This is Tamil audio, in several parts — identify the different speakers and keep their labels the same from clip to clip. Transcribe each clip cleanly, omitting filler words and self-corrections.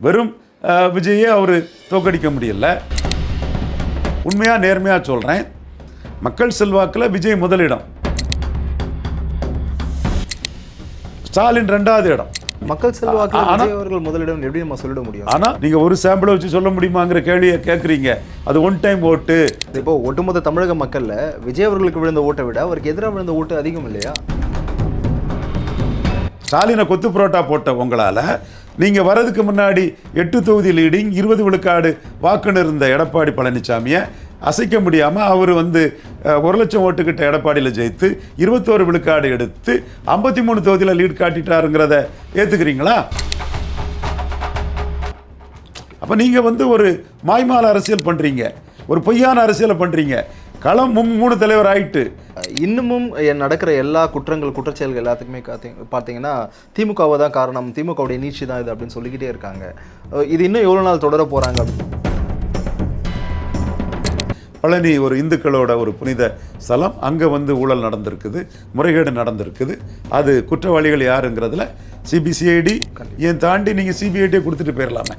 Speaker 1: வெறும் விஜயை அவர் தோக்கடிக்க முடியல. உண்மையாக நேர்மையாக சொல்கிறேன், மக்கள் செல்வாக்கில் விஜய் முதலிடம், ஸ்டாலின் 2வது இடம்.
Speaker 2: மக்கள் செல்வாக்கு விஜய் அவர்கள் முதலிடம் எப்படி நம்ம சொல்லிட முடியும்?
Speaker 1: ஆனால் நீங்கள் ஒரு சாம்பிளை வச்சு சொல்ல முடியுமாங்கிற கேள்வியை கேட்குறீங்க. அது ஒன் டைம் ஓட்டு.
Speaker 2: இப்போ ஒட்டுமொத்த தமிழக மக்களில் விஜய் அவர்களுக்கு விழுந்த ஓட்டை விட அவருக்கு எதிராக விழுந்த ஓட்டு அதிகம் இல்லையா?
Speaker 1: ஸ்டாலினை கொத்து புரோட்டா போட்ட உங்களால் நீங்கள் வரதுக்கு முன்னாடி 8 தொகுதி லீடிங் 20 விழுக்காடு வாக்குன்னு இருந்த எடப்பாடி பழனிசாமியை அசைக்க முடியாமல் அவர் 1,00,000 ஓட்டுக்கிட்ட எடப்பாடியில் ஜெயித்து 21 விழுக்காடு எடுத்து 53 தொகுதியில் லீட் காட்டிட்டாருங்கிறத ஏற்றுக்கிறீங்களா? அப்போ நீங்கள் ஒரு மாய்மால அரசியல் பண்ணுறீங்க, ஒரு பொய்யான அரசியலை பண்ணுறீங்க. களம் 3 தலைவர் ஆயிட்டு
Speaker 2: இன்னமும் நடக்கிற எல்லா குற்றச்செயல்கள் எல்லாத்துக்குமே பார்த்தீங்கன்னா திமுகவை தான் காரணம், திமுகவுடைய நீட்சி தான் இது அப்படின்னு சொல்லிக்கிட்டே இருக்காங்க. இது இன்னும் எவ்வளோ நாள் தொடர போகிறாங்க?
Speaker 1: பழனி ஒரு இந்துக்களோட ஒரு புனித ஸ்தலம். அங்கே ஊழல் நடந்திருக்குது, முறைகேடு நடந்திருக்குது. அது குற்றவாளிகள் யாருங்கிறதுல சிபிசிஐடி ஏன் தாண்டி நீங்கள் சிபிஐடியை கொடுத்துட்டு போயிடலாமே.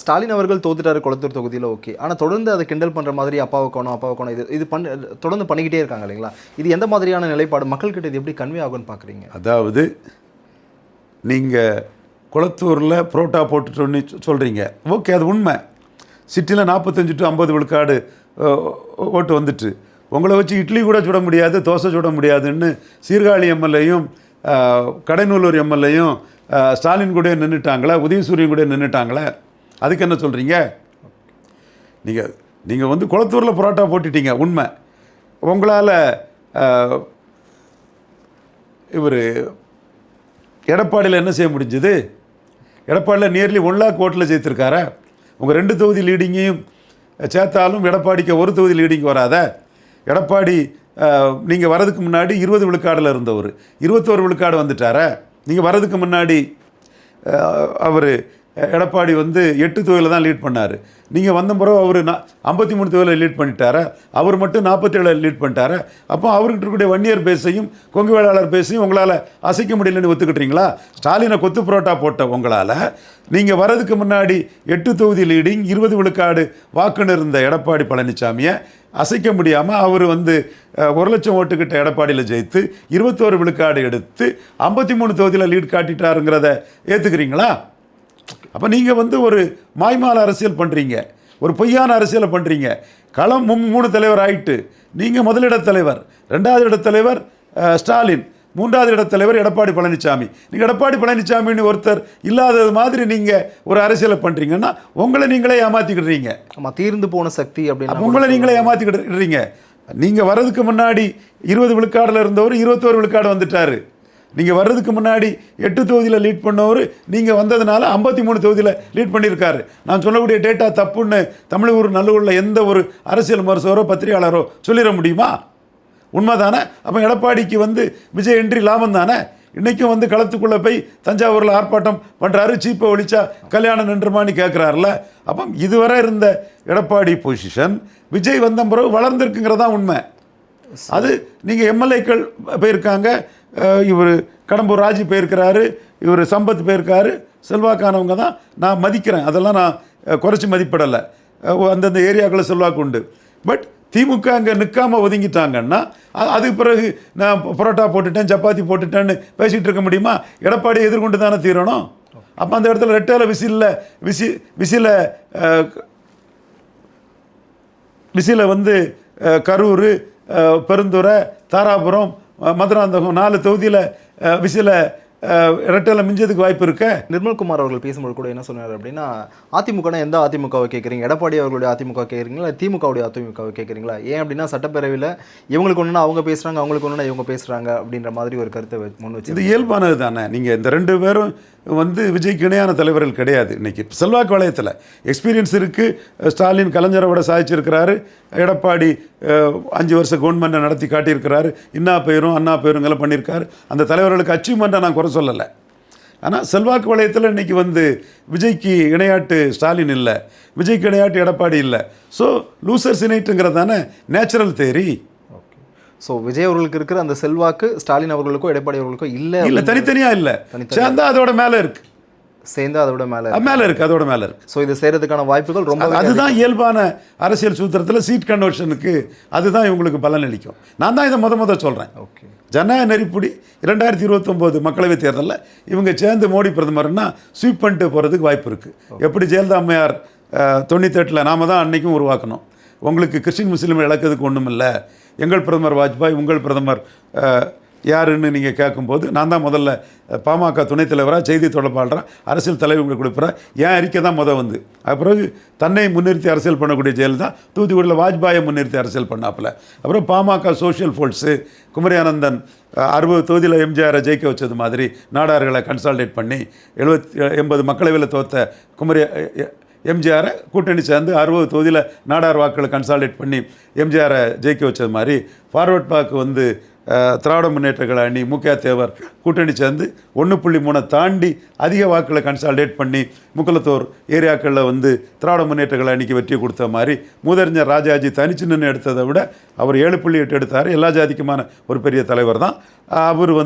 Speaker 2: ஸ்டாலின் அவர்கள் தோத்துட்டாரு கொளத்தூர் தொகுதியில், ஓகே. ஆனால் தொடர்ந்து அதை கிண்டல் பண்ணுற மாதிரி அப்பாவுக்கணும் இது தொடர்ந்து பண்ணிக்கிட்டே இருக்காங்க இல்லைங்களா? இது எந்த மாதிரியான நிலைப்பாடு மக்கள்கிட்ட இது எப்படி கன்வே ஆகும்னு பார்க்குறீங்க?
Speaker 1: அதாவது நீங்கள் குளத்தூரில் புரோட்டா போட்டுட்டோன்னு சொல்கிறீங்க, ஓகே, அது உண்மை. சிட்டியில் 45 to 50 விழுக்காடு ஓட்டு வந்துட்டு உங்களை வச்சு இட்லி கூட சுட முடியாது, தோசை சுட முடியாதுன்னு சீர்காழி எம்எல்ஏயும் கடைநல்லூர் எம்எல்ஏயும் ஸ்டாலின் கூட நின்றுட்டாங்களே, உதயசூரியன் கூட நின்றுட்டாங்களே. அதுக்கு என்ன சொல்கிறீங்க? நீங்கள் குளத்தூரில் புரோட்டா போட்டுட்டீங்க, உண்மை. உங்களால் இவர் எடப்பாடியில் என்ன செய்ய முடிஞ்சது? எடப்பாடியில் நியர்லி 1 lakh ஓட்டில் ஜெயித்திருக்காரா? உங்கள் 2 தொகுதி லீடிங்கையும் சேர்த்தாலும் எடப்பாடிக்கு 1 தொகுதி லீடிங் வராத. எடப்பாடி நீங்கள் வரதுக்கு முன்னாடி 20 விழுக்காடில் இருந்தவர் 21 விழுக்காடு வந்துட்டாரா? நீங்கள் வரதுக்கு முன்னாடி அவர் எடப்பாடி 8 தொகுதியில் தான் லீட் பண்ணார். நீங்கள் வந்த பிறகு அவர் 53 தொகுதியில் லீட் பண்ணிட்டாரா? அவர் மட்டும் 47 லீட் பண்ணிட்டாரா? அப்போ அவர்கிட்ட இருக்கக்கூடிய வன்னியர் பேசையும் கொங்கு வேளாளர் பேசையும் உங்களால் அசைக்க முடியலன்னு ஒத்துக்கிட்டீங்களா? ஸ்டாலினை கொத்து புரோட்டா போட்ட உங்களால் நீங்கள் வரதுக்கு முன்னாடி 8 தொகுதி லீடிங் 20 விழுக்காடு வாக்குன்னு இருந்த எடப்பாடி பழனிசாமியை அசைக்க முடியாமல் அவர் 1,00,000 ஓட்டுக்கிட்ட எடப்பாடியில் ஜெயித்து 21 விழுக்காடு எடுத்து 53 தொகுதியில் லீட் காட்டிட்டாருங்கிறத ஏற்றுக்கிறீங்களா? அப்போ நீங்கள் ஒரு மாய்மால அரசியல் பண்ணுறீங்க, ஒரு பொய்யான அரசியலை பண்ணுறீங்க. களம் 3 தலைவர் ஆயிட்டு நீங்கள் முதலிடத் தலைவர், 2வது இடத் தலைவர் ஸ்டாலின், 3வது இடத் தலைவர் எடப்பாடி பழனிசாமி. நீங்கள் எடப்பாடி பழனிசாமின்னு ஒருத்தர் இல்லாதது மாதிரி நீங்கள் ஒரு அரசியலை பண்ணுறீங்கன்னா உங்களை நீங்களே ஏமாற்றிக்கிடுறீங்க.
Speaker 2: தீர்ந்து போன சக்தி அப்படின்னு
Speaker 1: உங்களை நீங்களே ஏமாற்றிக்கிடுறீங்க. நீங்கள் வர்றதுக்கு முன்னாடி 20 விழுக்காடில் இருந்தவர் 21 விழுக்காடு வந்துட்டார். நீங்கள் வர்றதுக்கு முன்னாடி 8 தொகுதியில் லீட் பண்ணவர் நீங்கள் வந்ததுனால 53 தொகுதியில் லீட் பண்ணியிருக்காரு. நான் சொல்லக்கூடிய டேட்டா தப்புன்னு தமிழ் நல்லூரில் எந்த ஒரு அரசியல் விமர்சகரோ பத்திரிகையாளரோ சொல்லிட முடியுமா? உண்மை தானே? அப்போ எடப்பாடிக்கு விஜய் என்ட்ரி லாபம் தானே? இன்றைக்கும் களத்துக்குள்ளே போய் தஞ்சாவூரில் ஆர்ப்பாட்டம் பண்ணுறாரு, சீப்பை ஒழிச்சா கல்யாணம் நின்றுமான்னு கேட்குறாருல. அப்போ இதுவரை இருந்த எடப்பாடி பொசிஷன் விஜய் வந்த பிறகு வளர்ந்துருக்குங்கிறதான் உண்மை. அது நீங்கள் எம்எல்ஏக்கள் போயிருக்காங்க, இவர் கடம்பூர் ராஜி போயிருக்கிறாரு, இவர் சம்பத் போயிருக்காரு, செல்வாக்கானவங்க தான் நான் மதிக்கிறேன். அதெல்லாம் நான் குறைச்சி மதிப்பிடலை. அந்தந்த ஏரியாக்களில் செல்வாக்கு உண்டு. பட் திமுக அங்கே நிற்காமல் ஒதுங்கிட்டாங்கன்னா அதுக்கு பிறகு நான் பரோட்டா போட்டுட்டேன் சப்பாத்தி போட்டுட்டேன்னு பேசிகிட்டு இருக்க முடியுமா? எடப்பாடியை எதிர்கொண்டு தானே தீரணும். அப்போ அந்த இடத்துல ரெட்டையில விசில கரூர், பெருந்துறை, தாராபுரம், மதுராந்தகம் 4 தொகுதியில் விசில ரெட்டையில மிஞ்சதுக்கு வாய்ப்பு இருக்க.
Speaker 2: நிர்மல்குமார் அவர்கள் பேசும்போது கூட என்ன சொன்னார் அப்படின்னா, அதிமுகனா எந்த அதிமுகவை கேட்குறீங்க? எடப்பாடி அவர்களுடைய அதிமுக கேட்குறீங்களா, திமுகவுடைய அதிமுகவை கேட்குறீங்களா? ஏன் அப்படின்னா சட்டப்பேரவையில் இவங்களுக்கு ஒன்றுனா அவங்க பேசுகிறாங்க, அவங்களுக்கு ஒன்றுனா இவங்க பேசுகிறாங்க அப்படின்ற மாதிரி ஒரு கருத்தை முன் வச்சு.
Speaker 1: இது இயல்பானது தானே. நீங்கள் இந்த 2 பேரும் விஜய்க்கு இணையான தலைவர்கள் கிடையாது. இன்றைக்கி செல்வாக்கு வளையத்தில் எக்ஸ்பீரியன்ஸ் இருக்குது. ஸ்டாலின் கலைஞரோட சாதிச்சிருக்கிறாரு, எடப்பாடி 5 வருஷம் கவர்மெண்ட்டை நடத்தி காட்டியிருக்கிறாரு, இன்னா பேரும் அண்ணா பேருங்கெல்லாம் பண்ணியிருக்காரு. அந்த தலைவர்களுக்கு அச்சீவ்மெண்ட்டை நான் குறை சொல்லலை. ஆனால் செல்வாக்கு வளையத்தில் இன்றைக்கி விஜய்க்கு இணையாட்டு ஸ்டாலின் இல்லை, விஜய்க்கு இணையாட்டு எடப்பாடி இல்லை. ஸோ லூசர்ஸ் இணைட்டுங்கிறது தானே நேச்சுரல் தேரி.
Speaker 2: ஓகே. ஸோ விஜய் அவர்களுக்கு இருக்கிற அந்த செல்வாக்கு ஸ்டாலின் அவர்களுக்கோ எடப்பாடி அவர்களுக்கோ
Speaker 1: இல்லை தனித்தனியாக இல்லை, சேர்ந்தா அதோட மேலே இருக்கு,
Speaker 2: சேர்ந்து அதோட மேலே
Speaker 1: இருக்கு, அதோட மேலே இருக்கு.
Speaker 2: ஸோ இது செய்யறதுக்கான வாய்ப்புகள் ரொம்ப
Speaker 1: அதுதான் இயல்பான அரசியல் சூத்திரத்தில் சீட் கன்வர்ஷனுக்கு அதுதான் இவங்களுக்கு பலன் அளிக்கும். நான் தான் இதை முத சொல்கிறேன்.
Speaker 2: ஓகே,
Speaker 1: ஜனநாயக நெறிப்படி 2029 மக்களவைத் தேர்தலில் இவங்க சேர்ந்து மோடி பிரதமர்னா ஸ்வீப் பண்ணிட்டு போகிறதுக்கு வாய்ப்பு இருக்குது. எப்படி ஜெயலலிதா அம்மையார் 98 நாம தான் அன்னைக்கும் உருவாக்கணும். உங்களுக்கு கிறிஸ்டின் முஸ்லீம் இழக்கிறதுக்கு ஒன்றும் இல்லை, எங்கள் பிரதமர் வாஜ்பாய் உங்கள் பிரதமர் யாருன்னு நீங்கள் கேட்கும்போது நான் தான் முதல்ல பாமக துணைத் தலைவராக செய்தி தொடர்பாளராக அரசியல் தலைவர்கள் கொடுக்குறேன். என் அறிக்கை தான் வந்து பிறகு தன்னை முன்னிறுத்தி அரசியல் பண்ணக்கூடிய ஜெயலலிதா தூத்துக்குடியில் வாஜ்பாயை முன்னிறுத்தி அரசியல் பண்ணாப்புல. அப்புறம் பாமக சோஷியல் ஃபோர்ஸு குமரி ஆனந்தன் 60 தொகுதியில் எம்ஜிஆரை ஜெயிக்க வச்சது மாதிரி நாடார்களை கன்சால்டேட் பண்ணி 80 மக்களவையில் தோற்ற குமரி எம்ஜிஆரை கூட்டணி சேர்ந்து 60 தொகுதியில் நாடார் வாக்களை கன்சால்டேட் பண்ணி எம்ஜிஆரை ஜெயிக்க வச்சது மாதிரி ஃபார்வர்ட் பிளாக் திராவிட முன்னேற்ற கழக அணி முக்கிய தேவர் கூட்டணி சேர்ந்து 1.3 தாண்டி அதிக வாக்களை கன்சால்டேட் பண்ணி முக்குளத்தூர் ஏரியாக்களில் திராவிட முன்னேற்ற கழக அணிக்கு வெற்றி கொடுத்த மாதிரி மூதறிஞர் ராஜாஜி தனிச்சு நின்று எடுத்ததை விட அவர் 7.8 எடுத்தார். எல்லா ஜாதிக்குமான ஒரு பெரிய தலைவர் தான் அவர்.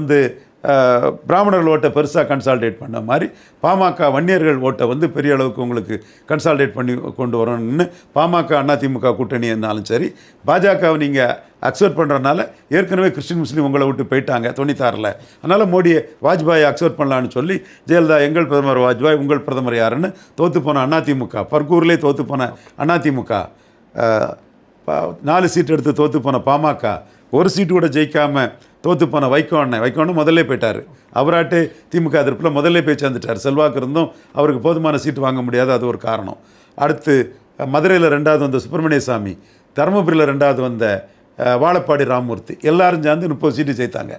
Speaker 1: பிராமணர்கள் ஓட்டை பெருசாக கன்சால்டேட் பண்ண மாதிரி பாமக வன்னியர்கள் ஓட்டை பெரிய அளவுக்கு உங்களுக்கு கன்சால்டேட் பண்ணி கொண்டு வரணும்னு பாமக அதிமுக கூட்டணி இருந்தாலும் சரி, பாஜகவை நீங்கள் அக்செப்ட் பண்ணுறதுனால ஏற்கனவே கிறிஸ்டின் முஸ்லீம் உங்களை விட்டு போயிட்டாங்க 96. அதனால் மோடியை வாஜ்பாயை அக்செப்ட் பண்ணலான்னு சொல்லி ஜெயலலிதா எங்கள் பிரதமர் வாஜ்பாய் உங்கள் பிரதமர் யாருன்னு தோற்று போன அதிமுக, பர்கூர்லேயே தோற்று போன அதிமுக, 4 சீட் எடுத்து தோற்று போன பாமக, ஒரு சீட்டு கூட ஜெயிக்காமல் தோற்று போன வைகோ முதல்ல போயிட்டார். அவராட்டே திமுக எதிர்ப்பில் முதல்ல போய் சேர்ந்துட்டார். செல்வாக்கு இருந்தும் அவருக்கு போதுமான சீட்டு வாங்க முடியாது, அது ஒரு காரணம். அடுத்து மதுரையில் 2வது வந்த சுப்பிரமணிய சாமி, தருமபுரியில் 2வது வந்த வாழப்பாடி ராமமூர்த்தி, எல்லாரும் சேர்ந்து 30 சீட்டு ஜெயித்தாங்க.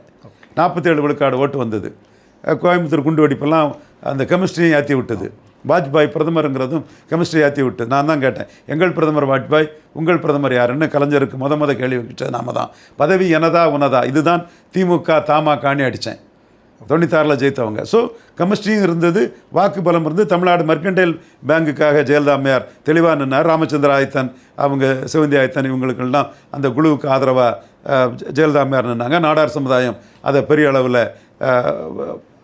Speaker 1: 47 விழுக்காடு ஓட்டு வந்தது. கோயம்புத்தூர் குண்டு வெடிப்பெல்லாம் அந்த கெமிஸ்ட்ரியும் ஏற்றி விட்டது. வாஜ்பாய் பிரதமருங்கிறதும் கெமிஸ்ட்ரி ஏற்றி விட்டு நான் தான் கேட்டேன், எங்கள் பிரதமர் வாஜ்பாய் உங்கள் பிரதமர் யாருன்னு கலைஞருக்கு முத கேள்வி வைக்கிட்டது நாம தான். பதவி எனதா உனதா, இதுதான் திமுக தாமாக்கான்னு அடித்தேன். 96 ஜெயித்தவங்க. ஸோ கெமிஸ்ட்ரியும் இருந்தது, வாக்கு பலம் இருந்து. தமிழ்நாடு மெர்கன்டைல் பேங்குக்காக ஜெயலலிதா அம்மையார் தெளிவாக நின்னார். ராமச்சந்திர ஆயத்தன் அவங்க சிவந்தி ஆயத்தன் இவங்களுக்கெல்லாம் அந்த குழுவுக்கு ஆதரவாக ஜெயலலிதா அம்மையார் நின்னாங்க. நாடார் சமுதாயம் அதை பெரிய அளவில்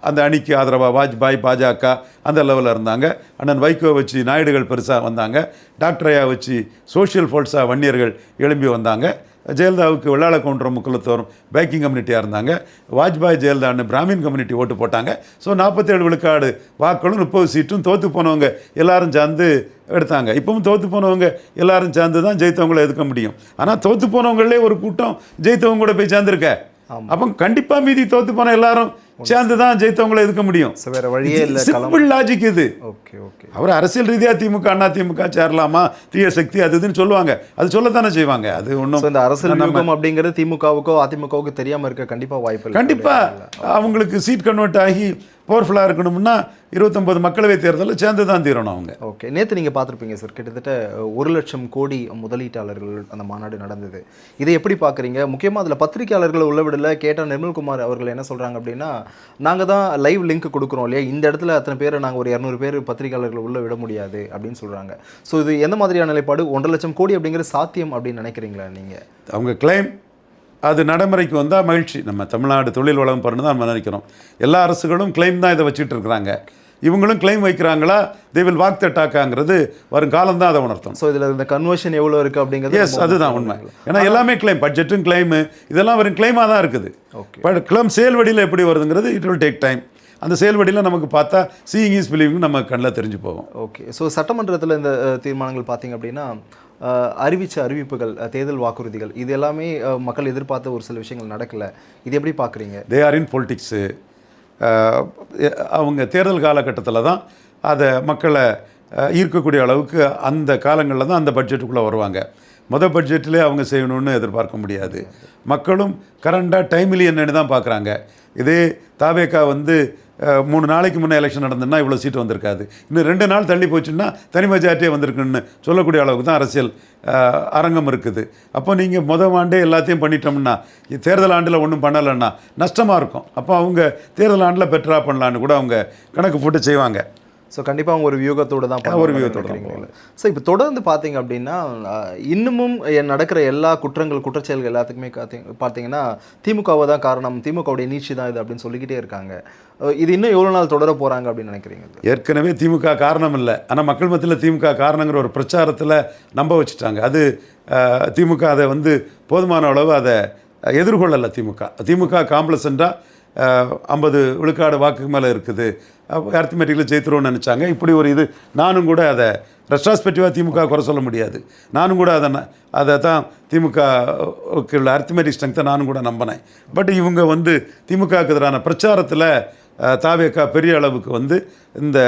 Speaker 1: அந்த அணிக்கு ஆதரவாக வாஜ்பாய் பாஜக அந்த லெவலில் இருந்தாங்க. அண்ணன் வைகோ வச்சு நாயுடுகள் பெருசாக வந்தாங்க. டாக்டர் ஐயா வச்சு சோஷியல் ஃபோர்ஸாக வன்னியர்கள் எழும்பி வந்தாங்க. ஜெயலலிதாவுக்கு வெள்ளாள கவுண்டர் முக்குளத்தோறும் பேக்கிங் கம்யூனிட்டியாக இருந்தாங்க. வாஜ்பாய் ஜெயலலிதான்னு பிராமின் கம்யூனிட்டி ஓட்டு போட்டாங்க. ஸோ 47 விழுக்காடு வாக்களும் 30 சீட்டும் தோற்று போனவங்க எல்லாரும் சேர்ந்து எடுத்தாங்க. இப்பவும் தோற்று போனவங்க எல்லாரும் சேர்ந்து தான் ஜெயித்தவங்களை எதுக்க முடியும். ஆனால் தோற்று போனவங்களே ஒரு கூட்டம் ஜெயித்தவங்க கூட போய் சேர்ந்துருக்க. அப்போ கண்டிப்பாக மீதி தோற்று போன எல்லாரும் சேர்ந்து தான் ஜெயித்தவங்களை எதுக்க முடியும்.
Speaker 2: வேற வழியே இல்லை.
Speaker 1: சிம்பிள் லாஜிக் இது.
Speaker 2: Okay okay.
Speaker 1: அவர் அரசியல் ரீதியாக திமுக அதிமுக சேரலாமா, தீய சக்தி அது இதுன்னு சொல்லுவாங்க. அது சொல்லத்தானே செய்வாங்க. அது ஒன்றும்
Speaker 2: இந்த அரசியல் வியூகம் அப்படிங்கிறது திமுகவுக்கோ அதிமுகவுக்கு தெரியாமல் இருக்க கண்டிப்பாக வாய்ப்பு இல்லை.
Speaker 1: கண்டிப்பாக அவங்களுக்கு சீட் கன்வெர்ட் ஆகி பவர்ஃபுல்லாக இருக்கணும்னா 29 மக்களவை தேர்தலில் சேர்ந்து தான் தீரணும் அவங்க.
Speaker 2: ஓகே. நேற்று நீங்கள் பார்த்துருப்பீங்க சார், கிட்டத்தட்ட 1 லட்சம் கோடி முதலீட்டாளர்கள் அந்த மாநாடு நடந்தது. இதை எப்படி பார்க்குறீங்க? முக்கியமாக அதில் பத்திரிகையாளர்களை உள்ள விடல. கேட்டால் நிர்மல்குமார் அவர்கள் என்ன சொல்கிறாங்க அப்படின்னா, நாங்கள் தான் லைவ் லிங்க் கொடுக்குறோம் இல்லையா, இந்த இடத்துல அத்தனை பேரை நாங்கள் ஒரு 200 பேர் பத்திரிகையாளர்கள் உள்ள விட முடியாது அப்படின்னு சொல்கிறாங்க. ஸோ இது எந்த மாதிரியான நிலைப்பாடு? 1.5 லட்சம் கோடி அப்படிங்கிற சாத்தியம் அப்படின்னு நினைக்கிறீங்களா நீங்கள்? அவங்க
Speaker 1: கிளைம் அது நடைமுறைக்கு வந்தால் மகிழ்ச்சி. நம்ம தமிழ்நாடு தொழில் வளம் பண்ணு தான் நம்ம நினைக்கிறோம். எல்லா அரசுகளும் கிளைம் தான் இதை வச்சுட்டு இருக்கிறாங்க. இவங்களும் கிளைம் வைக்கிறாங்களா, தே வில் வாக் த டாக்காங்கிறது வரும் காலம் தான் அதை உணர்த்தும்.
Speaker 2: ஸோ இதில் இந்த கன்வர்ஷன் எவ்வளோ இருக்குது அப்படிங்கிறது
Speaker 1: எஸ் அதுதான் உண்மை. ஏன்னா எல்லாமே கிளைம், பட்ஜெட்டும் கிளைமு இதெல்லாம் வரும் கிளைமாக தான் இருக்குது. பட் கிளைம் செயல்வடியில் எப்படி வருதுங்கிறது இட் வில் டேக் டைம். அந்த செயல்வடியில் நமக்கு பார்த்தா சீயிங் இஸ் பிலீவிங் நம்ம கண்ணில் தெரிஞ்சு போகும்.
Speaker 2: ஓகே. ஸோ சட்டமன்றத்தில் இந்த தீர்மானங்கள் பார்த்திங்க அப்படின்னா, அறிவித்த அறிவிப்புகள், தேர்தல் வாக்குறுதிகள், இது எல்லாமே மக்கள் எதிர்பார்த்த ஒரு சில விஷயங்கள் நடக்கலை. இது எப்படி பார்க்குறீங்க?
Speaker 1: They are in politics. அவங்க தேர்தல் காலகட்டத்தில் தான் அதை மக்களை ஈர்க்கக்கூடிய அளவுக்கு அந்த காலங்களில் தான் அந்த பட்ஜெட்டுக்குள்ளே வருவாங்க. பட்ஜெட்டிலே அவங்க செய்யணும்னு எதிர்பார்க்க முடியாது. மக்களும் கரண்டாக டைம்லி என்னன்னு தான் பார்க்குறாங்க. இதே தாவேக்கா 3 நாளைக்கு முன்னே எலெக்ஷன் நடந்ததுன்னா இவ்வளோ சீட்டு வந்திருக்காது. இன்னும் 2 நாள் தள்ளி போச்சுன்னா தனி மெஜாரிட்டியே வந்திருக்குன்னு சொல்லக்கூடிய அளவுக்கு தான் அரசியல் அரங்கம் இருக்குது. அப்போ நீங்கள் ஆண்டே எல்லாத்தையும் பண்ணிட்டோம்னா தேர்தல் ஆண்டில் ஒன்றும் பண்ணலைன்னா நஷ்டமாக இருக்கும். அப்போ அவங்க தேர்தல் ஆண்டில் பெட்டராக பண்ணலான்னு கூட அவங்க கணக்கு போட்டு செய்வாங்க.
Speaker 2: ஸோ கண்டிப்பாக அவங்க ஒரு வியூகத்தோடு தான்
Speaker 1: ஒரு வியூகத்தோடு தான்
Speaker 2: பண்ணுறீங்க. ஸோ இப்போ தொடர்ந்து பார்த்தீங்க அப்படின்னா இன்னமும் நடக்கிற எல்லா குற்றச்செயல்கள் எல்லாத்துக்குமே பார்த்தீங்கன்னா திமுகவை தான் காரணம், திமுகவுடைய நீட்சி தான் இது அப்படின்னு சொல்லிக்கிட்டே இருக்காங்க. இது இன்னும் எவ்வளோ நாள் தொடர போகிறாங்க அப்படின்னு நினைக்கிறீங்க?
Speaker 1: ஏற்கனவே திமுக காரணம் இல்லை, ஆனால் மக்கள் மத்தியில் திமுக காரணங்கிற ஒரு பிரச்சாரத்தில் நம்ப வச்சுட்டாங்க. அது திமுக அதை வந்து போதுமான அளவு அதை எதிர்கொள்ளலை. திமுக காம்ப்ளசண்டாக 50 விழுக்காடு வாக்குக்கு மேலே இருக்குது, அர்த்தமெட்டிக்கில் ஜெயித்துருவோம்னு நினச்சாங்க. இப்படி ஒரு இது நானும் கூட அதை ரெட்ராஸ்பெக்டிவாக திமுக குறை சொல்ல முடியாது. நானும் கூட அதை தான் திமுகவுக்கு உள்ள அர்த்தமெட்டிக் ஸ்ட்ரெங்த்தை நானும் கூட நம்பினேன். பட் இவங்க வந்து திமுகவுக்கு எதிரான பிரச்சாரத்தில் தாவேக்கா பெரிய அளவுக்கு வந்து இந்த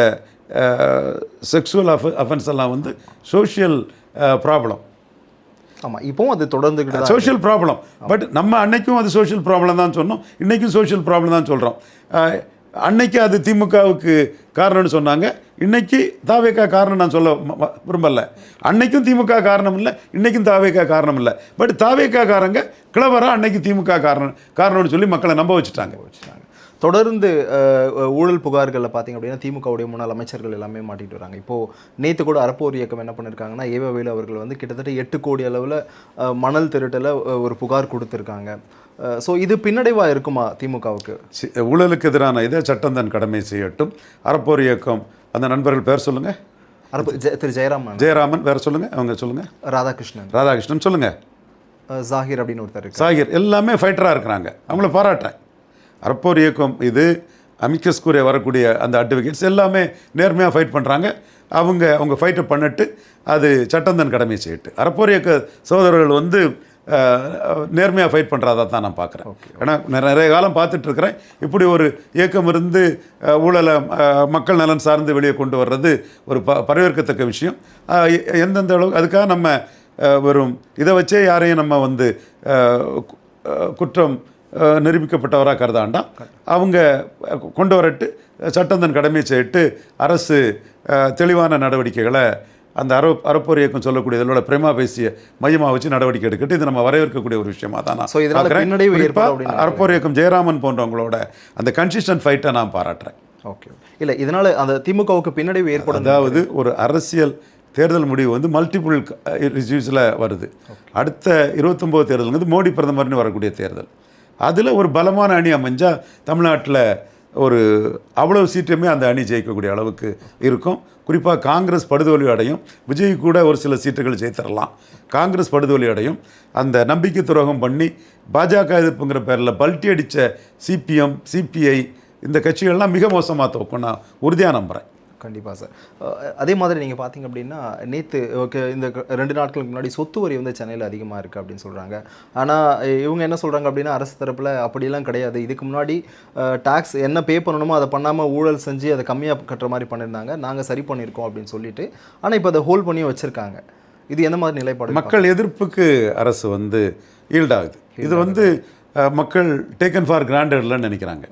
Speaker 1: செக்ஷுவல் அஃபென்ஸ் எல்லாம் வந்து சோஷியல் ப்ராப்ளம்.
Speaker 2: ஆமாம், இப்போவும் அது தொடர்ந்துக்கிட்டு
Speaker 1: சோஷியல் ப்ராப்ளம். பட் நம்ம அன்னைக்கும் அது சோஷியல் ப்ராப்ளம் தான் சொன்னோம், இன்றைக்கும் சோஷியல் ப்ராப்ளம் தான் சொல்கிறோம். அன்னைக்கு அது திமுகவுக்கு காரணம்னு சொன்னாங்க, இன்னைக்கு தாவேக்கா காரணம் நான் சொல்ல விரும்பலை. அன்னைக்கும் திமுக காரணம் இல்லை, இன்றைக்கும் தாவேக்கா காரணம் இல்லை. பட் தாவேக்கா காரங்க கிளவராக அன்னைக்கு திமுக காரணம்னு சொல்லி மக்களை நம்ப வச்சுட்டாங்க.
Speaker 2: தொடர்ந்து ஊழல் புகார்களில் பார்த்திங்க அப்படின்னா திமுகவுடைய முன்னாள் அமைச்சர்கள் எல்லாமே மாட்டிட்டு வராங்க. இப்போது நேற்று கூட அறப்போர் இயக்கம் என்ன பண்ணியிருக்காங்கன்னா, ஏவவேலு அவர்கள் வந்து கிட்டத்தட்ட 8 கோடி அளவில் மணல் திருட்டில் ஒரு புகார் கொடுத்துருக்காங்க. ஸோ இது பின்னடைவாக இருக்குமா திமுகவுக்கு?
Speaker 1: ஊழலுக்கு எதிரான இதை சட்டம் தன் கடமை செய்யட்டும். அறப்போர் இயக்கம் அந்த நண்பர்கள் பேர் சொல்லுங்கள்.
Speaker 2: திரு
Speaker 1: ஜெயராமன் வேறு சொல்லுங்கள், அவங்க சொல்லுங்கள். ராதாகிருஷ்ணன் சொல்லுங்கள்.
Speaker 2: ஜாகிர் அப்படின்னு ஒருத்தர்,
Speaker 1: ஜாகிர் எல்லாமே ஃபைட்டராக இருக்கிறாங்க, அவங்கள பாராட்டுறேன். அறப்போர் இயக்கம் இது அமிக்கஸ் கூறிய வரக்கூடிய அந்த அட்வொகேட்ஸ் எல்லாமே நேர்மையாக ஃபைட் பண்ணுறாங்க. அவங்க ஃபைட்டை பண்ணிட்டு அது சட்டம் தன் கடமை செய்யிட்டு. அறப்போர் இயக்க சகோதரர்கள் வந்து நேர்மையாக ஃபைட் பண்ணுறதா தான் நான் பார்க்குறேன். ஏன்னா நிறைய காலம் பார்த்துட்ருக்குறேன், இப்படி ஒரு இயக்கம் இருந்து ஊழலை மக்கள் நலன் சார்ந்து வெளியே கொண்டு வர்றது ஒரு வரவேற்கத்தக்க விஷயம். எந்தெந்த அளவுக்கு அதுக்காக நம்ம வெறும் இதை வச்சே யாரையும் நம்ம வந்து குற்றம் நிரூபிக்கப்பட்டவராக கருதாண்டாம். அவங்க கொண்டு வரட்டு சட்டம் தன் கடமையை செய்யிட்டு அரசு தெளிவான நடவடிக்கைகளை அந்த அறப்போர் இயக்கம் சொல்லக்கூடிய இதோட பிரேமா பேசிய மையமாக வச்சு நடவடிக்கை எடுக்கட்டு. இது நம்ம வரவேற்கக்கூடிய ஒரு விஷயமா தான் நான் பார்க்குறேன். அறப்போர் இயக்கம் ஜெயராமன் போன்றவங்களோட அந்த கன்சிஸ்டன்ட் ஃபைட்டை நான் பாராட்டுறேன்.
Speaker 2: ஓகே, இல்லை இதனால் அந்த திமுகவுக்கு பின்னடைவு ஏற்படும்.
Speaker 1: அதாவது ஒரு அரசியல் தேர்தல் முடிவு வந்து மல்டிபிள் இஷ்யூஸில் வருது. அடுத்த 29 தேர்தலுங்கிறது மோடி பிரதமர்னு வரக்கூடிய தேர்தல். அதில் ஒரு பலமான அணி அமைஞ்சால் தமிழ்நாட்டில் ஒரு அவ்வளவு சீட்டுமே அந்த அணி ஜெயிக்கக்கூடிய அளவுக்கு இருக்கும். குறிப்பாக காங்கிரஸ் படுதோல்வி அடையும், விஜய் கூட ஒரு சில சீட்டுகள் ஜெயித்தரலாம். காங்கிரஸ் படுதோல்வி அடையும். அந்த நம்பிக்கை துரோகம் பண்ணி பாஜக எதிர்ப்புங்கிற பேரில் பல்ட்டி அடித்த சிபிஎம், சிபிஐ இந்த கட்சிகள்லாம் மிக மோசமாக தோக்கும் நான் உறுதியாக நம்புகிறேன்.
Speaker 2: கண்டிப்பாக சார். அதே மாதிரி நீங்கள் பார்த்தீங்க அப்படின்னா நேற்று இந்த 2 நாட்களுக்கு முன்னாடி சொத்து வரி வந்து சென்னையில் அதிகமாக இருக்குது அப்படின்னு சொல்கிறாங்க. ஆனால் இவங்க என்ன சொல்கிறாங்க அப்படின்னா அரசு தரப்பில் அப்படிலாம் கிடையாது, இதுக்கு முன்னாடி டேக்ஸ் என்ன பே பண்ணணுமோ அதை பண்ணாமல் ஊழல் செஞ்சு அதை கம்மியாக கட்டுற மாதிரி பண்ணியிருந்தாங்க, நாங்கள் சரி பண்ணியிருக்கோம் அப்படின்னு சொல்லிட்டு. ஆனால் இப்போ அதை ஹோல்ட் பண்ணியும் வச்சுருக்காங்க. இது எந்த மாதிரி நிலைப்பாடு?
Speaker 1: மக்கள் எதிர்ப்புக்கு அரசு வந்து ஈல்டாகுது. இது வந்து மக்கள் டேக்கன் ஃபார் கிராண்டட்லன்னு நினைக்கிறாங்க.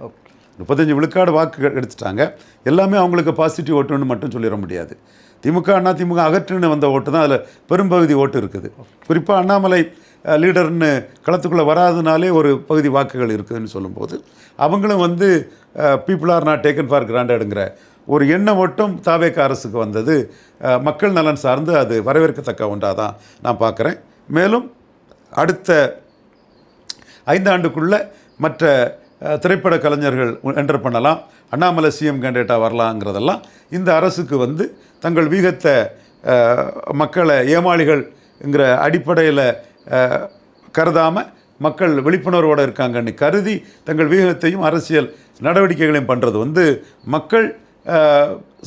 Speaker 1: 35 விழுக்காடு வாக்கு எடுத்துட்டாங்க. எல்லாமே அவங்களுக்கு பாசிட்டிவ் ஓட்டுன்னு மட்டும் சொல்லிட முடியாது. திமுக அகற்றுன்னு வந்த ஓட்டு தான் அதில் பெரும்பகுதி ஓட்டு இருக்குது. குறிப்பாக அண்ணாமலை லீடர்னு களத்துக்குள்ளே வராதனாலே ஒரு பகுதி வாக்குகள் இருக்குதுன்னு சொல்லும்போது அவங்களும் வந்து people are not taken for கிராண்டடுங்கிற ஒரு எண்ணம் மட்டும் தாவேக்கா அரசுக்கு வந்தது மக்கள் நலன் சார்ந்து அது வரவேற்கத்தக்க ஒன்றாக தான் நான் பார்க்குறேன். மேலும் அடுத்த 5 ஆண்டுக்குள்ளே மற்ற திரைப்பட கலைஞர்கள் என்டர் பண்ணலாம், அண்ணாமலை சிஎம் கேண்டிடேட்டாக வரலாங்கிறதெல்லாம் இந்த அரசுக்கு வந்து தங்கள் வீகத்தை மக்களை ஏமாளிகள்ங்கிற அடிப்படையில் கருதாமல் மக்கள் விழிப்புணர்வோடு இருக்காங்கன்னு கருதி தங்கள் வீகத்தையும் அரசியல் நடவடிக்கைகளையும் பண்ணுறது வந்து மக்கள்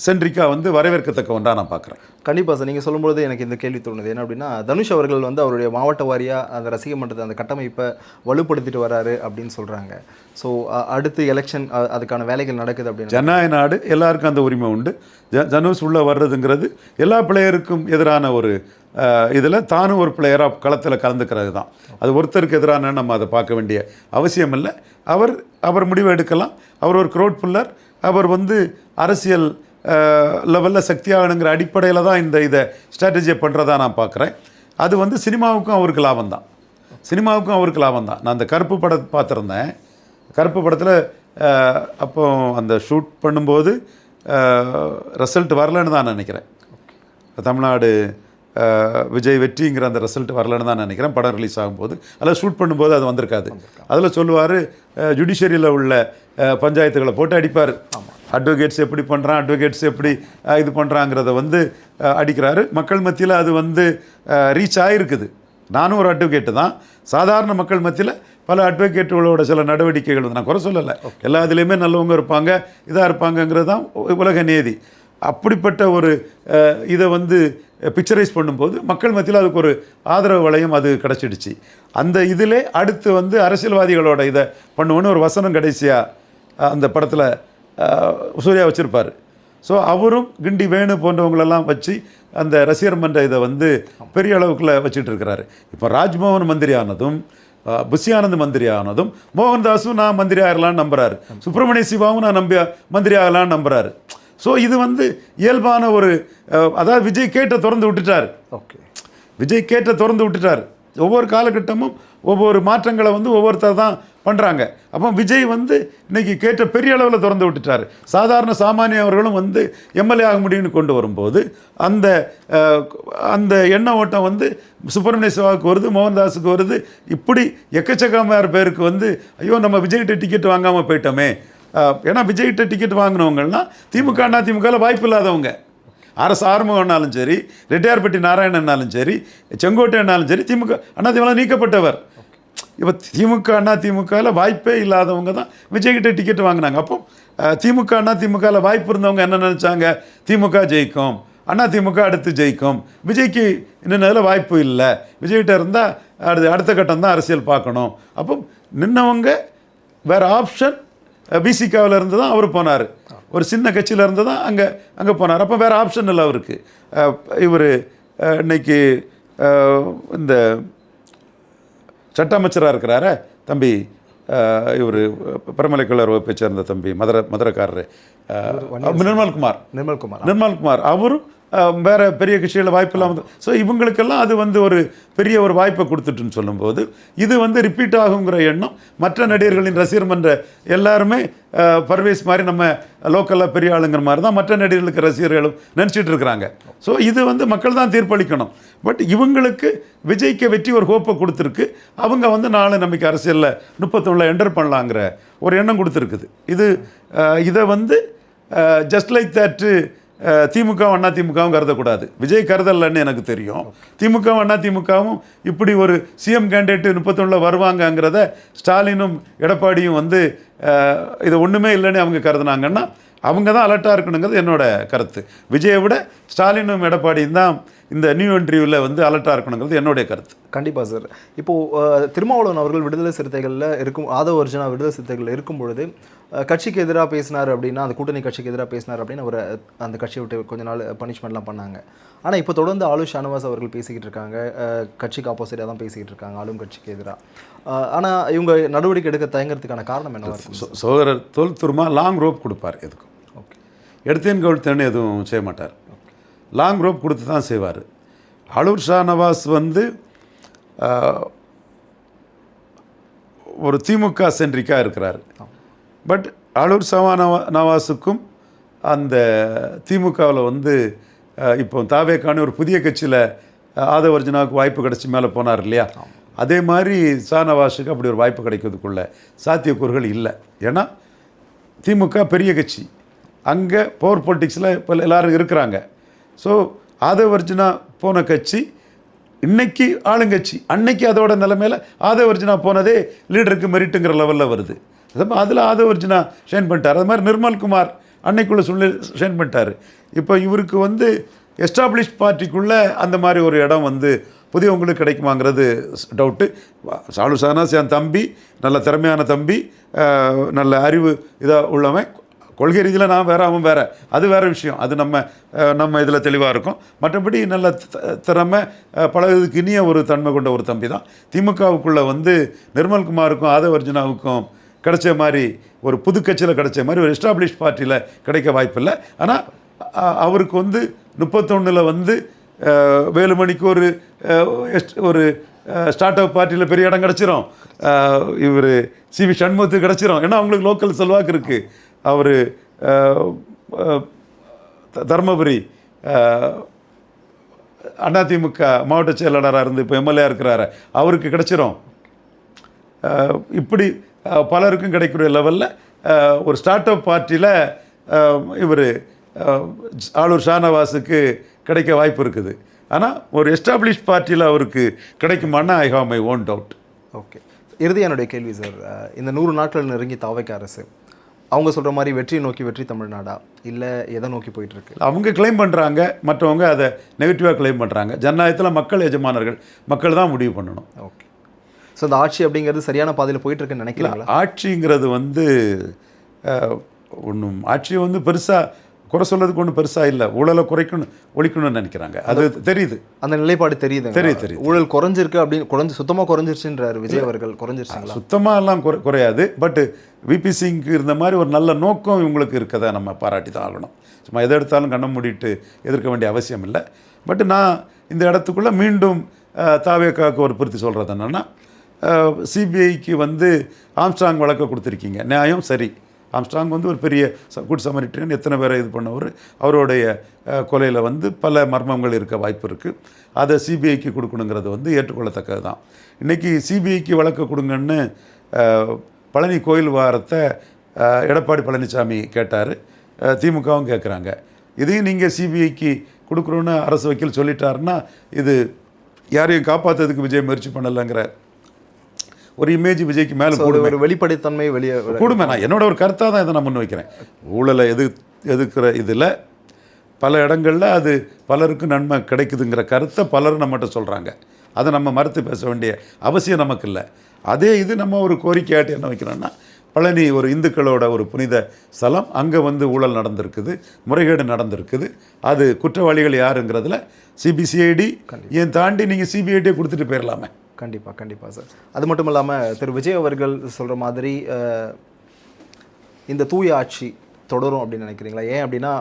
Speaker 1: சென்ட்ரிக்காக வந்து வரவேற்கத்தக்க ஒன்றாக நான் பார்க்குறேன்.
Speaker 2: கண்டிப்பாக சார். நீங்கள் சொல்லும்போது எனக்கு இந்த கேள்வி தோணுது என்ன அப்படின்னா, தனுஷ் அவர்கள் வந்து அவருடைய மாவட்ட வாரியாக அந்த ரசிக மன்றத்தை அந்த கட்டமைப்பை வலுப்படுத்திட்டு வராரு அப்படின்னு சொல்கிறாங்க. ஸோ அடுத்து எலெக்ஷன் அதுக்கான வேலைகள் நடக்குது அப்படின்னு.
Speaker 1: ஜனநாயக நாடு, எல்லாருக்கும் அந்த உரிமை உண்டு. தனுஷ் உள்ளே வர்றதுங்கிறது எல்லா பிளேயருக்கும் எதிரான ஒரு இதில் தானும் ஒரு பிளேயராக களத்தில் கலந்துக்கிறது தான். அது ஒருத்தருக்கு எதிரான நம்ம அதை பார்க்க வேண்டிய அவசியம் இல்லை. அவர் முடிவு எடுக்கலாம். அவர் ஒரு க்ரௌட் புல்லர். அவர் வந்து அரசியல் லெவலில் சக்தியாகணுங்கிற அடிப்படையில் தான் இதை ஸ்ட்ராட்டஜியை பண்ணுறதா நான் பார்க்குறேன். அது வந்து சினிமாவுக்கும் அவருக்கு லாபம் தான். நான் அந்த கருப்பு படத்தை பார்த்துருந்தேன். கருப்பு படத்தில் அப்போ அந்த ஷூட் பண்ணும்போது ரிசல்ட் வரலன்னு தான் நினைக்கிறேன். தமிழ்நாடு விஜய் வெற்றிங்கிற அந்த ரிசல்ட் வரலன்னு தான் நினைக்கிறேன். படம் ரிலீஸ் ஆகும்போது அதில் ஷூட் பண்ணும்போது அது வந்திருக்காது. அதில் சொல்லுவார், ஜுடிஷியரியில் உள்ள பஞ்சாயத்துகளை போட்டு அடிப்பார். அட்வொகேட்ஸ் எப்படி பண்ணுறான், அட்வொகேட்ஸ் எப்படி இது பண்ணுறாங்கிறத வந்து அடிக்கிறாரு. மக்கள் மத்தியில் அது வந்து ரீச் ஆகிருக்குது. நானும் ஒரு அட்வொகேட்டு தான். சாதாரண மக்கள் மத்தியில் பல அட்வொகேட்டுகளோட சில நடவடிக்கைகள் வந்து நான் குறை சொல்லலை. எல்லா இதுலேயுமே நல்லவங்க இருப்பாங்க, இதாக இருப்பாங்கங்கிறது தான் உலக நேதி. அப்படிப்பட்ட ஒரு இதை வந்து பிக்சரைஸ் பண்ணும்போது மக்கள் மத்தியில் அதுக்கு ஒரு ஆதரவு வளையம் அது கிடச்சிடுச்சு. அந்த இதிலே அடுத்து வந்து அரசியல்வாதிகளோட இதை பண்ணுவோன்னு ஒரு வசனம் கடைசியாக அந்த படத்தில் சூர்யா வச்சுருப்பார். ஸோ அவரும் கிண்டி வேணு போன்றவங்களெல்லாம் வச்சு அந்த ரசிகர் மன்ற இதை வந்து பெரிய அளவுக்குள்ள வச்சுட்டு இருக்கிறாரு. இப்போ ராஜ்மோகன் மந்திரி ஆனதும், புஷி ஆனந்த் மந்திரி ஆனதும், மோகன்தாஸும் நான் மந்திரி ஆகலான்னு நம்புறாரு, சுப்பிரமணிய சிவாவும் நான் மந்திரி ஆகலான்னு நம்புறாரு. ஸோ இது வந்து இயல்பான ஒரு அதாவது விஜய் கேட்டை திறந்து விட்டுட்டார்.
Speaker 2: ஓகே,
Speaker 1: விஜய் கேட்டை திறந்து விட்டுட்டார். ஒவ்வொரு காலகட்டமும் ஒவ்வொரு மாற்றங்களை வந்து ஒவ்வொருத்தர் தான் பண்ணுறாங்க. அப்போ விஜய் வந்து இன்னைக்கு கேட்ட பெரிய அளவில் திறந்து விட்டுட்டார். சாதாரண சாமானியவர்களும் வந்து எம்எல்ஏ ஆக முடியும்னு கொண்டு வரும்போது அந்த அந்த எண்ண ஓட்டம் வந்து சுப்பிரமணிய சிவாவுக்கு வருது, மோகன்தாஸுக்கு வருது. இப்படி எக்கச்சக்கமான பேருக்கு வந்து ஐயோ நம்ம விஜய்கிட்ட டிக்கெட் வாங்காமல் போயிட்டோமே. ஏன்னா விஜய்கிட்ட டிக்கெட் வாங்கினவங்கள்லாம் திமுக அண்ணா திமுகவில் வாய்ப்பு இல்லாதவங்க. அரசு ஆறுமுகம்னாலும் சரி, ரெட்டியார்பட்டி நாராயணன்னாலும் சரி, செங்கோட்டையன்னாலும் சரி, திமுக அண்ணா திமுக நீக்கப்பட்டவர். இப்போ திமுக அண்ணா திமுகவில் வாய்ப்பே இல்லாதவங்க தான் விஜய்கிட்ட டிக்கெட் வாங்கினாங்க. அப்போ திமுக அண்ணா திமுகவில் வாய்ப்பு இருந்தவங்க என்ன நினச்சாங்க, திமுக ஜெயிக்கும், அண்ணா திமுக அடுத்து ஜெயிக்கும், விஜய்க்கு இன்னும் வாய்ப்பு இல்லை, விஜய்கிட்ட இருந்தால் அடுத்த கட்டம் தான் அரசியல் பார்க்கணும். அப்போ நின்னவங்க வேறு ஆப்ஷன் பிசிகாவில் இருந்து தான் அவர் போனார். ஒரு சின்ன கட்சியில் இருந்து தான் அங்கே போனார். அப்போ வேறு ஆப்ஷன் இல்லை அவருக்கு. இவர் இன்னைக்கு இந்த சட்ட அமைச்சராக இருக்கிறார தம்பி, இவர் பெருமலைக்கல்லூர் வகுப்பை சேர்ந்த தம்பி, மதுரைக்காரர் நிர்மல்குமார், அவரும் வேறு பெரிய கட்சிகளில் வாய்ப்பு இல்லாமல். ஸோ இவங்களுக்கெல்லாம் அது வந்து ஒரு பெரிய ஒரு வாய்ப்பை கொடுத்துட்டுன்னு சொல்லும்போது இது வந்து ரிப்பீட் ஆகுங்கிற எண்ணம் மற்ற நடிகர்களின் ரசிகர் மன்ற எல்லாருமே பர்வேஸ் மாதிரி நம்ம லோக்கலில் பெரிய ஆளுங்கிற மாதிரி தான் மற்ற நடிகர்களுக்கு ரசிகர்களும் நினச்சிட்டு இருக்கிறாங்க. ஸோ இது வந்து மக்கள் தான் தீர்ப்பளிக்கணும். பட் இவங்களுக்கு விஜய்க்கு வெற்றி ஒரு ஹோப்பை கொடுத்துருக்கு. அவங்க வந்து நாளை நம்பிக்கை அரசியலில் 31 என்டர் பண்ணலாங்கிற ஒரு எண்ணம் கொடுத்துருக்குது. இதை வந்து ஜஸ்ட் லைக் தட்டு திமுகவும் அண்ணா திமுகவும் கருதக்கூடாது. விஜய் கருதலன்னு எனக்கு தெரியும். திமுகவும் அண்ணா திமுகவும் இப்படி ஒரு சிஎம் கேண்டிடேட் 31 வருவாங்கங்கிறத ஸ்டாலினும் எடப்பாடியும் வந்து இது ஒன்றுமே இல்லைன்னு அவங்க கருதுனாங்கன்னா அவங்க தான் அலர்ட்டாக இருக்கணுங்கிறது என்னோட கருத்து. விஜயை விட ஸ்டாலினும் எடப்பாடியும் தான் இந்த நியூ இன்டர்வியூவில் வந்து அலர்ட்டாக இருக்கணுங்கிறது என்னுடைய கருத்து.
Speaker 2: கண்டிப்பாக சார். இப்போது திருமாவளவன் அவர்கள் விடுதலை சிறுத்தைகளில் இருக்கும், ஆதவ அர்ஜுனா விடுதலை சிறுத்தைகளில் இருக்கும் பொழுது கட்சிக்கு எதிராக பேசினார் அப்படின்னா, அந்த கூட்டணி கட்சிக்கு எதிராக பேசினார் அப்படின்னு அவர் அந்த கட்சியை விட்டு கொஞ்ச நாள் பனிஷ்மெண்ட்லாம் பண்ணாங்க. ஆனால் இப்போ தொடர்ந்து ஆளும் ஷானவாஸ் அவர்கள் பேசிக்கிட்டு இருக்காங்க, கட்சிக்கு ஆப்போசிட்டாக தான் பேசிக்கிட்டு இருக்காங்க, ஆளும் கட்சிக்கு எதிராக. ஆனால் இவங்க நடவடிக்கை எடுக்க தயங்குறதுக்கான காரணம் என்னவா இருக்கும்?
Speaker 1: சோதரர் தொல்துருமா லாங் ரோப் கொடுப்பார் எதுக்கும்.
Speaker 2: ஓகே,
Speaker 1: எடுத்தேன் கவிழ்த்தேன்னு எதுவும் செய்ய மாட்டார். லாங் ரோப் கொடுத்து தான் செய்வார். ஆளூர் ஷானவாஸ் வந்து ஒரு திமுக சென்ட்ரிக்காக இருக்கிறார். பட் ஆளூர் நவாஸுக்கும் அந்த திமுகவில் வந்து இப்போ தாவேக்கான ஒரு புதிய கட்சியில் ஆதவ அர்ஜுனாவுக்கு வாய்ப்பு கிடச்சி மேலே போனார் இல்லையா, அதே மாதிரி ஷானவாஸுக்கு அப்படி ஒரு வாய்ப்பு கிடைக்கிறதுக்குள்ள சாத்தியக்கூறுகள் இல்லை. ஏன்னா திமுக பெரிய கட்சி, அங்கே பவர் பொலிட்டிக்ஸில் இப்போ எல்லோரும் இருக்கிறாங்க. ஸோ ஆதவ அர்ஜுனா போன கட்சி இன்னைக்கு ஆளுங்கட்சி, அன்னைக்கு அதோட நிலைமையில் ஆதவ அர்ஜுனா போனதே லீடருக்கு மெரிட்டுங்கிற லெவலில் வருது. அதில் ஆதவ அர்ஜுனா ஷைன் பண்ணிட்டார். அது மாதிரி நிர்மல்குமார் அன்னைக்குள்ளே ஷைன் பண்ணிட்டார். இப்போ இவருக்கு வந்து எஸ்டாப்ளிஷ் பார்ட்டிக்குள்ளே அந்த மாதிரி ஒரு இடம் வந்து புதியவங்களுக்கு கிடைக்குமாங்கிறது டவுட்டு. ஆளூர் ஷானவாஸ் என் தம்பி, நல்ல திறமையான தம்பி, நல்ல அறிவு இதாக உள்ளவன். கொள்கை ரீதியில் நான் வேறு, அவன் வேறு, அது வேறு விஷயம். அது நம்ம இதில் தெளிவாக இருக்கும். மற்றபடி நல்ல திறமை, பழகுறதுக்கு இனிய ஒரு தன்மை கொண்ட ஒரு தம்பி தான். திமுகவுக்குள்ளே வந்து நிர்மல்குமாருக்கும் ஆதவ அர்ஜுனாவுக்கும் கிடைச்ச மாதிரி ஒரு புது கட்சியில் கிடைச்ச மாதிரி ஒரு எஸ்டாப்ளிஷ் பார்ட்டியில் கிடைக்க வாய்ப்பில்லை. ஆனால் அவருக்கு வந்து 31 வந்து வேலுமணிக்கு ஒரு ஸ்டார்ட் அப் பார்ட்டியில் பெரிய இடம் கிடச்சிரும். இவர் சிவி சண்முகத்துக்கு கிடச்சிரும். ஏன்னா அவங்களுக்கு லோக்கல் செல்வாக்கு இருக்குது. அவர் தருமபுரி அதிமுக மாவட்ட செயலாளராக இருந்து இப்போ எம்எல்ஏ இருக்கிறாரு, அவருக்கு கிடைச்சிரும். இப்படி பலருக்கும் கிடைக்கிற லெவலில் ஒரு ஸ்டார்ட் அப் பார்ட்டியில் இவர் ஆளூர் ஷானவாஸுக்கு கிடைக்க வாய்ப்பு இருக்குது. ஆனால் ஒரு எஸ்டாப்ளிஷ் பார்ட்டியில் அவருக்கு கிடைக்குமானா I have my own doubt.
Speaker 2: Okay, இறுதி என்னுடைய கேள்வி சார், இந்த 100 நாட்கள் நெருங்கி தாவைக்க அரசு அவங்க சொல்கிற மாதிரி வெற்றியை நோக்கி வெற்றி தமிழ்நாடா இல்லை எதை நோக்கி போயிட்டுருக்கு?
Speaker 1: அவங்க கிளைம் பண்ணுறாங்க, மற்றவங்க அதை நெகட்டிவாக கிளைம் பண்ணுறாங்க. ஜனநாயகத்தில் மக்கள் எஜமானர்கள், மக்கள் தான் முடிவு பண்ணணும்.
Speaker 2: ஓகே, ஸோ இந்த ஆட்சி அப்படிங்கிறது சரியான பாதையில் போயிட்டுருக்குன்னு நினைக்கிறீங்களா?
Speaker 1: ஆட்சிங்கிறது வந்து ஒன்றும் ஆட்சியை வந்து பெருசாக குறை சொல்றதுக்கு ஒன்றும் பெருசாக இல்லை. ஊழலை ஒழிக்கணும்னு நினைக்கிறாங்க. அது தெரியுது,
Speaker 2: அந்த நிலைப்பாடு தெரியுது.
Speaker 1: தெரியுது.
Speaker 2: ஊழல் குறைஞ்சிருக்கு அப்படின்னு சுத்தமாக குறைஞ்சிருச்சுன்றார் விஜய் அவர்கள். குறைஞ்சிருச்சுங்களா?
Speaker 1: சுத்தமாக எல்லாம் குறையாது. பட் விபி சிங்க்கு இருந்த மாதிரி ஒரு நல்ல நோக்கம் இவங்களுக்கு இருக்கதை நம்ம பாராட்டி தான் ஆகணும். சும்மா எதை எடுத்தாலும் கண்ணை மூடிட்டு எதிர்க்க வேண்டிய அவசியம் இல்லை. பட் நான் இந்த இடத்துக்குள்ளே மீண்டும் தாவேக்காவுக்கு ஒரு பொருத்தி சொல்கிறது என்னென்னா, சிபிஐக்கு வந்து ஆம்ஸ்ட்ராங் வழக்கை கொடுத்துருக்கீங்க, நியாயம் சரி. ஆம்ஸ்ட்ராங் வந்து ஒரு பெரிய குட் சமரிட்டரியன், எத்தனை பேரை இது பண்ணவர். அவருடைய கொலையில் வந்து பல மர்மங்கள் இருக்க வாய்ப்பு இருக்குது. அதை சிபிஐக்கு கொடுக்கணுங்கிறது வந்து ஏற்றுக்கொள்ளத்தக்கது தான். இன்றைக்கி சிபிஐக்கு வழக்கு கொடுங்கன்னு பழனி கோயில் வாரத்தை எடப்பாடி பழனிசாமி கேட்டார், திமுகவும் கேட்குறாங்க. இதையும் நீங்கள் சிபிஐக்கு கொடுக்குறோன்னு அரசு வக்கீல் சொல்லிட்டாருன்னா இது யாரையும் காப்பாற்றுறதுக்கு விஜய் முயற்சி பண்ணலைங்கிற ஒரு இமேஜ் விஜய்க்கு மேலே
Speaker 2: ஒரு வெளிப்படைத்தன்மை வெளியே
Speaker 1: கூடுமே. நான் என்னோட ஒரு கருத்தாக தான் இதை நான் முன் வைக்கிறேன். ஊழலை எதுக்கிற இதில் பல இடங்களில் அது பலருக்கு நன்மை கிடைக்குதுங்கிற கருத்தை பலரும் நம்மகிட்ட சொல்கிறாங்க. அதை நம்ம மறுத்து பேச வேண்டிய அவசியம் நமக்கு இல்லை. அதே இது நம்ம ஒரு கோரிக்கையாட்டி என்ன வைக்கிறோன்னா, பழனி ஒரு இந்துக்களோட ஒரு புனித ஸ்தலம், அங்கே வந்து ஊழல் நடந்திருக்குது, முறைகேடு நடந்திருக்குது. அது குற்றவாளிகள் யாருங்கிறதுல சிபிசிஐடி ஏன் தாண்டி நீங்கள் சிபிஐடியை கொடுத்துட்டு போயிடலாமே.
Speaker 2: கண்டிப்பாக சார். அது மட்டும் இல்லாமல் திரு விஜய் அவர்கள் சொல்கிற மாதிரி இந்த தூய ஆட்சி தொடரும் அப்படின்னு நினைக்கிறீங்களா? ஏன் அப்படின்னா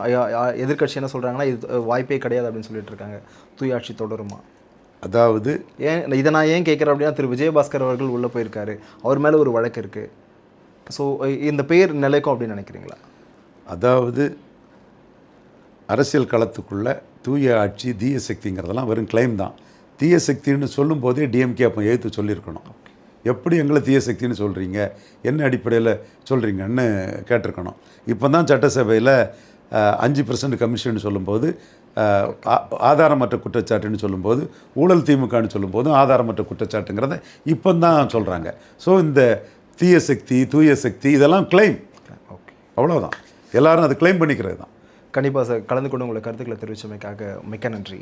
Speaker 2: எதிர்கட்சி என்ன சொல்கிறாங்கன்னா, இது வாய்ப்பே கிடையாது அப்படின்னு சொல்லிட்டு இருக்காங்க. தூய ஆட்சி தொடருமா?
Speaker 1: அதாவது
Speaker 2: இதை நான் ஏன் கேட்குறேன் அப்படின்னா, திரு விஜயபாஸ்கர் அவர்கள் உள்ளே போயிருக்காரு, அவர் மேலே ஒரு வழக்கு இருக்குது. ஸோ இந்த பெயர் நிலைக்கும் அப்படின்னு நினைக்கிறீங்களா?
Speaker 1: அதாவது அரசியல் களத்துக்குள்ளே தூய ஆட்சி தீய சக்திங்கிறதெல்லாம் வெறும் கிளைம் தான். தீய சக்தின்னு சொல்லும் போதே டிஎம்கே அப்போ எழுத்து சொல்லியிருக்கணும். எப்படி எங்களை தீய சக்தின்னு சொல்கிறீங்க, என்ன அடிப்படையில் சொல்கிறீங்கன்னு கேட்டிருக்கணும். இப்போ தான் சட்டசபையில் 5% கமிஷன் சொல்லும்போது, ஆதாரமற்ற குற்றச்சாட்டுன்னு சொல்லும்போது, ஊழல் திமுகன்னு சொல்லும்போது ஆதாரமற்ற குற்றச்சாட்டுங்கிறத இப்போ தான் சொல்கிறாங்க. ஸோ இந்த தீய சக்தி தூய சக்தி இதெல்லாம் கிளைம்.
Speaker 2: ஓகே,
Speaker 1: அவ்வளோதான். எல்லாரும் அதை கிளைம் பண்ணிக்கிறது தான்.
Speaker 2: கண்டிப்பாக சார். கலந்து கொண்டு உங்களை கருத்துக்களை தெரிவித்தமைக்காக மிக்க நன்றி.